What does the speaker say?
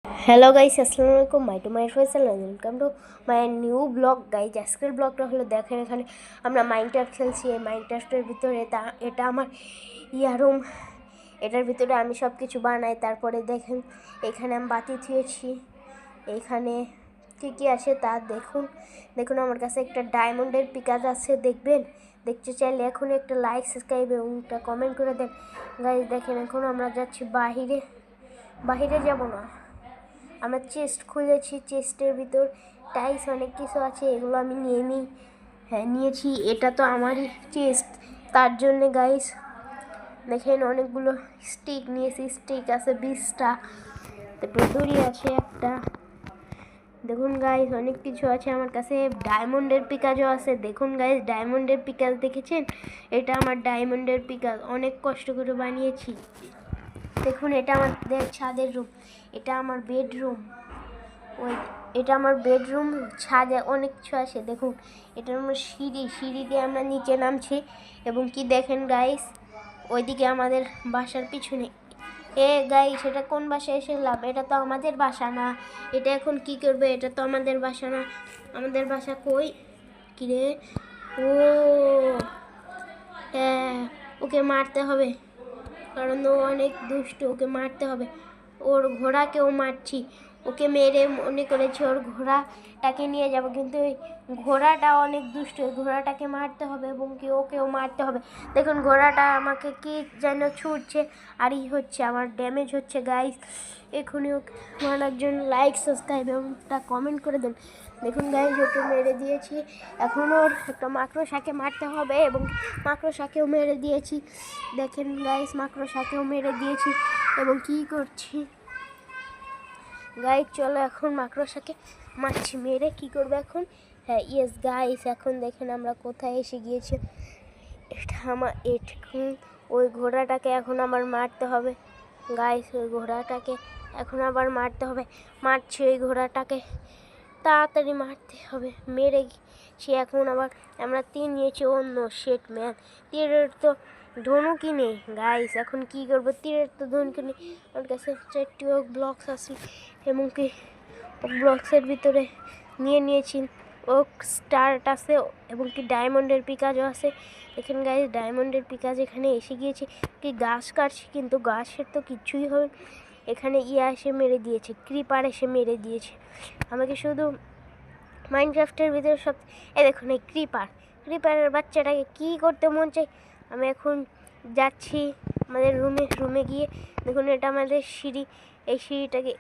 Hello guys, আসসালামু আলাইকুম। My Faisal and welcome to my new blog guys. আজকের ব্লগটা হলো দেখেন, এখানে আমরা মাইনক্রাফট খেলছি। এই মাইনক্রাফটের ভিতরে এটা আমার রুম। এটার ভিতরে আমি সব কিছু বানাই। তারপরে দেখেন এখানে আমি বাতি থুয়েছি। এইখানে কী আছে তা দেখুন। আমার কাছে একটা ডায়মন্ডের পিকাজ আছে, দেখতে চাইলে এখন একটা লাইক, সাবস্ক্রাইব এবং একটা কমেন্ট করে দেন গাইস। দেখেন এখন আমরা যাচ্ছি বাহিরে যাব না, আমরা চেস্ট খুলেছি। চেস্টের ভিতর টাইলস অনেক কিছু আছে, এগুলো আমি নিয়েছি। এটা তো আমারই চেস্ট, তার জন্যে গাইস দেখেন অনেকগুলো স্টিক নিয়েছি। স্টিক আছে 20টা, তারপর দড়ি আছে একটা। দেখুন গাইস অনেক কিছু আছে আমার কাছে। ডায়মন্ডের পিকাজও আছে। দেখুন গাইস ডায়মন্ডের পিকাজ দেখেছেন? এটা আমার ডায়মন্ডের পিকাজ, অনেক কষ্ট করে বানিয়েছি। দেখুন এটা আমাদের ছাদের রুম, এটা আমার বেডরুম। এটা আমার বেডরুম, ছাদে অনেক কিছু আছে। দেখুন এটা আমার সিঁড়ি দিয়ে আমরা নিচে নামছি। এবং কি দেখেন গাইস, ওইদিকে আমাদের বাসার পিছনে গাইস এটা কোন বাসায় এসেলাম? এটা তো আমাদের বাসা না। এটা এখন কি করবে? এটা তো আমাদের বাসা না। আমাদের বাসা কই? কিরে? ও হ্যাঁ, ওকে মারতে হবে, কারণ ও অনেক দুষ্ট। ওকে মারতে হবে। ওর ঘোড়াকেও মারছি। ওকে মেরে মনে করেছি ওর ঘোড়াটাকে নিয়ে যাব, কিন্তু ওই ঘোড়াটা অনেক দুষ্ট। ওই ঘোড়াটাকে মারতে হবে এবং কি ওকেও মারতে হবে। দেখুন ঘোড়াটা আমাকে কি যেন ছুটছে আর হচ্ছে, আমার ড্যামেজ হচ্ছে গাইস। এখনই ওকে মারার জন্য লাইক, সাবস্ক্রাইব এবং একটা কমেন্ট করে দেন। দেখুন গাইস ওকে মেরে দিয়েছি। এখন ওর একটা মাকড়সাকে মারতে হবে এবং মাকড়সাকেও মেরে দিয়েছি। দেখেন গাইস মাকড়সাকেও মেরে দিয়েছি এবং কি করছি গাইস, চলো এখন মাকড়সাকে মারছি। মেরে কি করবে এখন? হ্যাঁ ইয়েস গাইস, এখন দেখেন আমরা কোথায় এসে গিয়েছি। ওই ঘোড়াটাকে এখন আবার মারতে হবে গাইস। ওই ঘোড়াটাকে এখন আবার মারতে হবে। মারছি ওই ঘোড়াটাকে, তাড়াতাড়ি মারতে হবে। মেরে সে এখন আবার আমরা তীর নিয়েছি। অন্য শেট ম্যান, তীরের তো ধনুকই নেই গাইস। এখন কি করবো? তীরের তো ধনুকই নেই। আমার কাছে 4টি ওক ব্লকস আছে এবং কি ওক ব্লকসের ভিতরে নিয়েছি ওক স্টার্ট আছে এবং কি ডায়মন্ডের পিকাজও আছে। দেখেন গাইস ডায়মন্ডের পিকাজ এখানে এসে গিয়েছে। কি গাছ কাটছি, কিন্তু গাছের তো কিচ্ছুই হবে। এখানে এসে মেরে দিয়েছে, ক্রিপার এসে মেরে দিয়েছে আমাকে। শুধু মাইনক্রাফটের ভিতরে সব দেখুন এই ক্রিপারের বাচ্চাটাকে কি করতে মন চাই। আমি এখন যাচ্ছি আমাদের রুমে গিয়ে। দেখুন এটা আমাদের সিঁড়ি, এই সিঁড়িটাকে